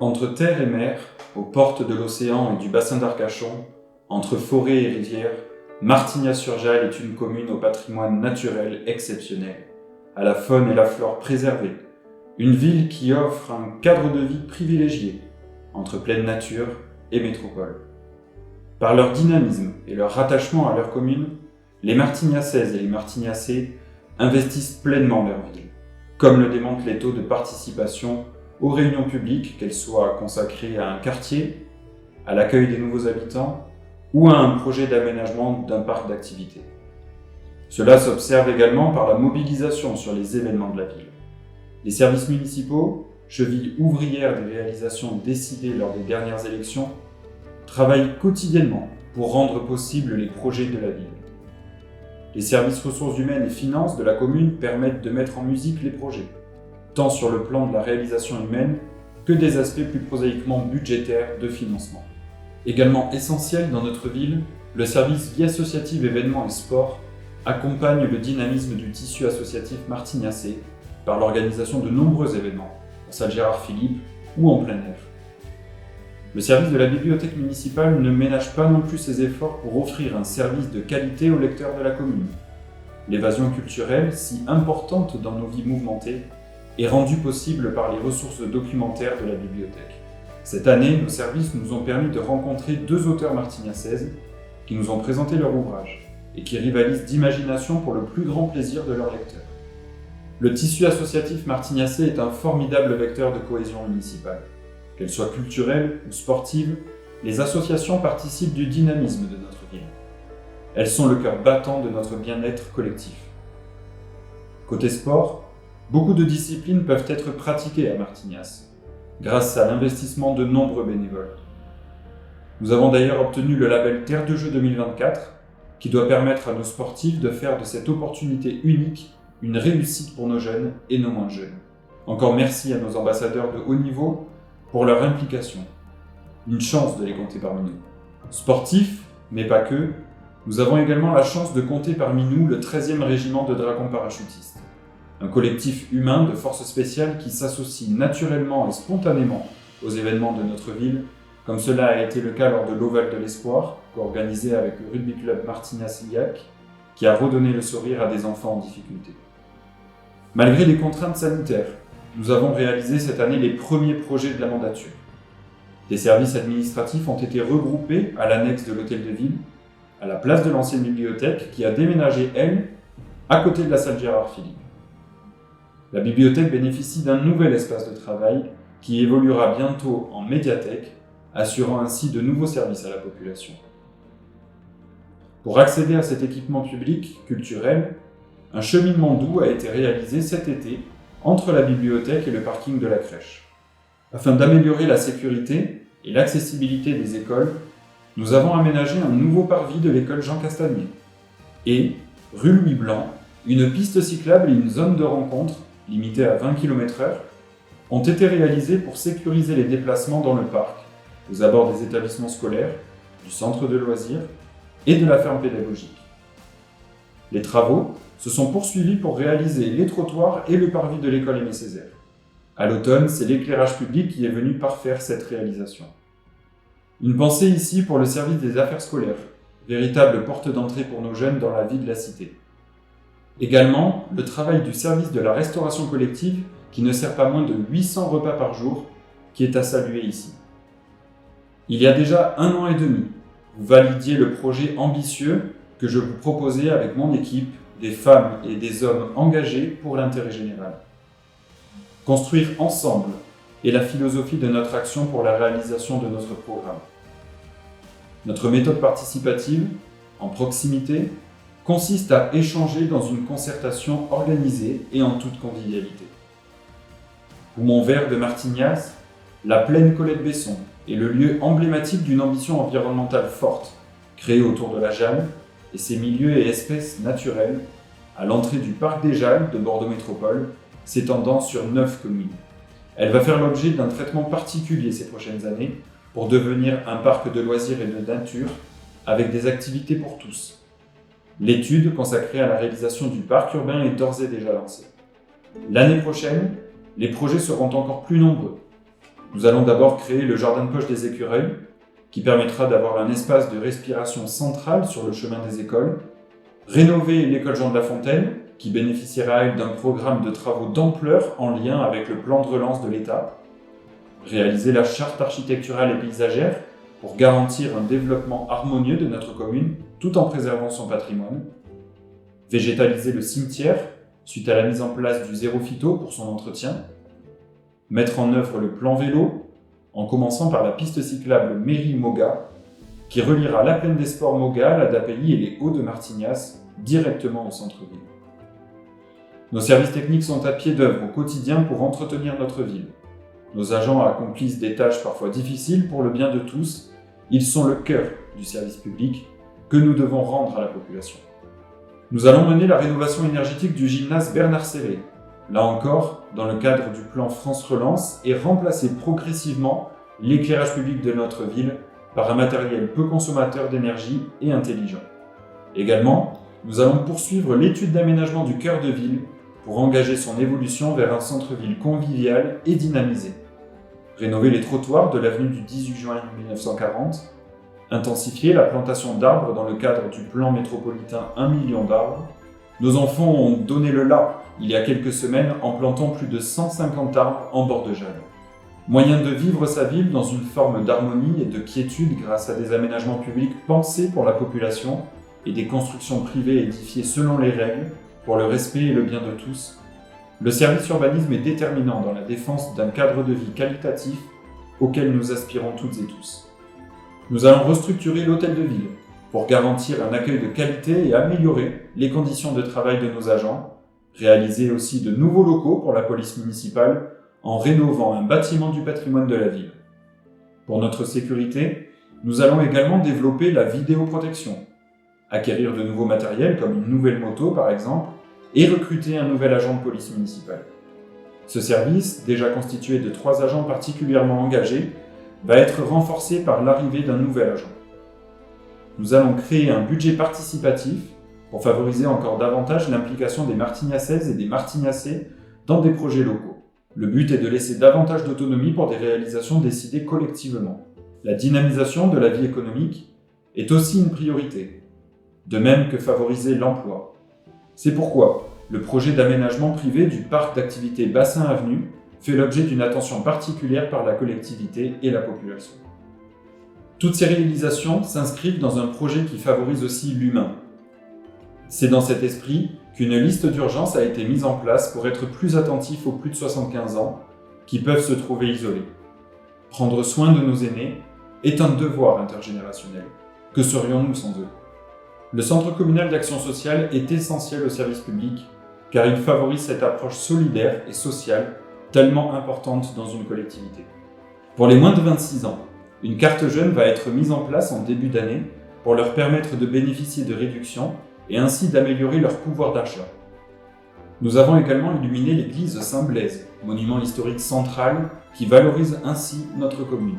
Entre terre et mer, aux portes de l'océan et du bassin d'Arcachon, entre forêt et rivière, Martignas-sur-Jalles est une commune au patrimoine naturel exceptionnel, à la faune et la flore préservées, une ville qui offre un cadre de vie privilégié entre pleine nature et métropole. Par leur dynamisme et leur rattachement à leur commune, les Martignasaises et les Martignassais investissent pleinement leur ville, comme le démontrent les taux de participation aux réunions publiques, qu'elles soient consacrées à un quartier, à l'accueil des nouveaux habitants ou à un projet d'aménagement d'un parc d'activités. Cela s'observe également par la mobilisation sur les événements de la ville. Les services municipaux, chevilles ouvrières des réalisations décidées lors des dernières élections, travaillent quotidiennement pour rendre possibles les projets de la ville. Les services ressources humaines et finances de la commune permettent de mettre en musique les projets, tant sur le plan de la réalisation humaine que des aspects plus prosaïquement budgétaires de financement. Également essentiel dans notre ville, le service vie associative événements et sport accompagne le dynamisme du tissu associatif martignassais par l'organisation de nombreux événements, en salle Gérard-Philippe ou en plein air. Le service de la bibliothèque municipale ne ménage pas non plus ses efforts pour offrir un service de qualité aux lecteurs de la commune. L'évasion culturelle, si importante dans nos vies mouvementées, est rendue possible par les ressources documentaires de la bibliothèque. Cette année, nos services nous ont permis de rencontrer 2 auteurs martignassaises qui nous ont présenté leur ouvrage et qui rivalisent d'imagination pour le plus grand plaisir de leurs lecteurs. Le tissu associatif martignassais est un formidable vecteur de cohésion municipale. Qu'elles soient culturelles ou sportives, les associations participent du dynamisme de notre ville. Elles sont le cœur battant de notre bien-être collectif. Côté sport, beaucoup de disciplines peuvent être pratiquées à Martignas, grâce à l'investissement de nombreux bénévoles. Nous avons d'ailleurs obtenu le label Terre de Jeux 2024, qui doit permettre à nos sportifs de faire de cette opportunité unique une réussite pour nos jeunes et nos moins jeunes. Encore merci à nos ambassadeurs de haut niveau pour leur implication. Une chance de les compter parmi nous. Sportifs, mais pas que, nous avons également la chance de compter parmi nous le 13e régiment de dragons parachutistes. Un collectif humain de forces spéciales qui s'associe naturellement et spontanément aux événements de notre ville, comme cela a été le cas lors de l'Oval de l'Espoir, co-organisé avec le Rugby Club Martignas-Illac, qui a redonné le sourire à des enfants en difficulté. Malgré les contraintes sanitaires, nous avons réalisé cette année les premiers projets de la mandature. Des services administratifs ont été regroupés à l'annexe de l'hôtel de ville, à la place de l'ancienne bibliothèque qui a déménagé, elle, à côté de la salle Gérard-Philippe. La bibliothèque bénéficie d'un nouvel espace de travail qui évoluera bientôt en médiathèque, assurant ainsi de nouveaux services à la population. Pour accéder à cet équipement public, culturel, un cheminement doux a été réalisé cet été entre la bibliothèque et le parking de la crèche. Afin d'améliorer la sécurité et l'accessibilité des écoles, nous avons aménagé un nouveau parvis de l'école Jean Castagnier et, rue Louis Blanc, une piste cyclable et une zone de rencontre, limitée à 20 km/h, ont été réalisées pour sécuriser les déplacements dans le parc, aux abords des établissements scolaires, du centre de loisirs et de la ferme pédagogique. Les travaux se sont poursuivis pour réaliser les trottoirs et le parvis de l'école Aimé Césaire. À l'automne, c'est l'éclairage public qui est venu parfaire cette réalisation. Une pensée ici pour le service des affaires scolaires, véritable porte d'entrée pour nos jeunes dans la vie de la cité. Également, le travail du service de la restauration collective qui ne sert pas moins de 800 repas par jour, qui est à saluer ici. Il y a déjà 1 an et demi, vous validiez le projet ambitieux que je vous proposais avec mon équipe, des femmes et des hommes engagés pour l'intérêt général. Construire ensemble est la philosophie de notre action pour la réalisation de notre programme. Notre méthode participative, en proximité, consiste à échanger dans une concertation organisée et en toute convivialité. Poumon-Vert de Martignas, la plaine Colette-Besson est le lieu emblématique d'une ambition environnementale forte, créée autour de la Jalles et ses milieux et espèces naturelles, à l'entrée du parc des Jalles de Bordeaux Métropole, s'étendant sur 9 communes. Elle va faire l'objet d'un traitement particulier ces prochaines années pour devenir un parc de loisirs et de nature avec des activités pour tous. L'étude consacrée à la réalisation du parc urbain est d'ores et déjà lancée. L'année prochaine, les projets seront encore plus nombreux. Nous allons d'abord créer le jardin de poche des écureuils, qui permettra d'avoir un espace de respiration central sur le chemin des écoles, rénover l'école Jean de La Fontaine, qui bénéficiera elle d'un programme de travaux d'ampleur en lien avec le plan de relance de l'État, réaliser la charte architecturale et paysagère pour garantir un développement harmonieux de notre commune tout en préservant son patrimoine, végétaliser le cimetière suite à la mise en place du zéro phyto pour son entretien, mettre en œuvre le plan vélo en commençant par la piste cyclable Mairie-Moga qui reliera la plaine des sports Moga, la d'Apelly et les Hauts de Martignas directement au centre-ville. Nos services techniques sont à pied d'œuvre au quotidien pour entretenir notre ville. Nos agents accomplissent des tâches parfois difficiles pour le bien de tous. Ils sont le cœur du service public que nous devons rendre à la population. Nous allons mener la rénovation énergétique du gymnase Bernard Serré, là encore dans le cadre du plan France Relance, et remplacer progressivement l'éclairage public de notre ville par un matériel peu consommateur d'énergie et intelligent. Également, nous allons poursuivre l'étude d'aménagement du cœur de ville pour engager son évolution vers un centre-ville convivial et dynamisé. Rénover les trottoirs de l'avenue du 18 juin 1940, intensifier la plantation d'arbres dans le cadre du plan métropolitain 1 million d'arbres. Nos enfants ont donné le la il y a quelques semaines en plantant plus de 150 arbres en bord de Jalles. Moyen de vivre sa ville dans une forme d'harmonie et de quiétude grâce à des aménagements publics pensés pour la population et des constructions privées édifiées selon les règles, pour le respect et le bien de tous. Le service urbanisme est déterminant dans la défense d'un cadre de vie qualitatif auquel nous aspirons toutes et tous. Nous allons restructurer l'hôtel de ville pour garantir un accueil de qualité et améliorer les conditions de travail de nos agents, réaliser aussi de nouveaux locaux pour la police municipale en rénovant un bâtiment du patrimoine de la ville. Pour notre sécurité, nous allons également développer la vidéoprotection, acquérir de nouveaux matériels comme une nouvelle moto par exemple, et recruter un nouvel agent de police municipale. Ce service, déjà constitué de 3 agents particulièrement engagés, va être renforcé par l'arrivée d'un nouvel agent. Nous allons créer un budget participatif pour favoriser encore davantage l'implication des Martignacaises et des Martignaçais dans des projets locaux. Le but est de laisser davantage d'autonomie pour des réalisations décidées collectivement. La dynamisation de la vie économique est aussi une priorité, de même que favoriser l'emploi. C'est pourquoi le projet d'aménagement privé du parc d'activités Bassin Avenue fait l'objet d'une attention particulière par la collectivité et la population. Toutes ces réalisations s'inscrivent dans un projet qui favorise aussi l'humain. C'est dans cet esprit qu'une liste d'urgence a été mise en place pour être plus attentif aux plus de 75 ans qui peuvent se trouver isolés. Prendre soin de nos aînés est un devoir intergénérationnel. Que serions-nous sans eux ? Le Centre communal d'action sociale est essentiel au service public car il favorise cette approche solidaire et sociale tellement importante dans une collectivité. Pour les moins de 26 ans, une carte jeune va être mise en place en début d'année pour leur permettre de bénéficier de réductions et ainsi d'améliorer leur pouvoir d'achat. Nous avons également illuminé l'église Saint-Blaise, monument historique central qui valorise ainsi notre commune.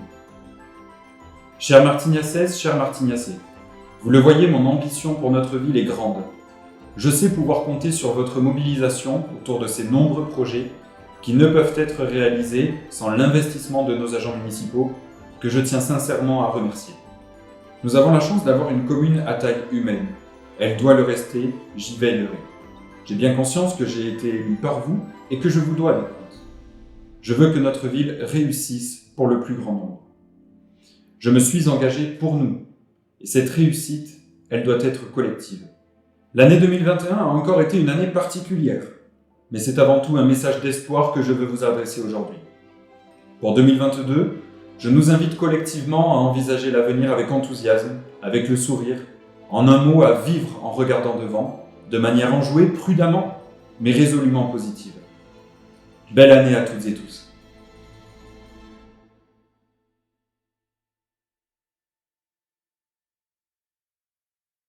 Chères Martignacaises, chers Martignaçais, vous le voyez, mon ambition pour notre ville est grande. Je sais pouvoir compter sur votre mobilisation autour de ces nombreux projets qui ne peuvent être réalisés sans l'investissement de nos agents municipaux, que je tiens sincèrement à remercier. Nous avons la chance d'avoir une commune à taille humaine. Elle doit le rester, j'y veillerai. J'ai bien conscience que j'ai été élu par vous et que je vous dois des comptes. Je veux que notre ville réussisse pour le plus grand nombre. Je me suis engagé pour nous, et cette réussite, elle doit être collective. L'année 2021 a encore été une année particulière, mais c'est avant tout un message d'espoir que je veux vous adresser aujourd'hui. Pour 2022, je nous invite collectivement à envisager l'avenir avec enthousiasme, avec le sourire, en un mot à vivre en regardant devant, de manière enjouée, prudemment, mais résolument positive. Belle année à toutes et tous.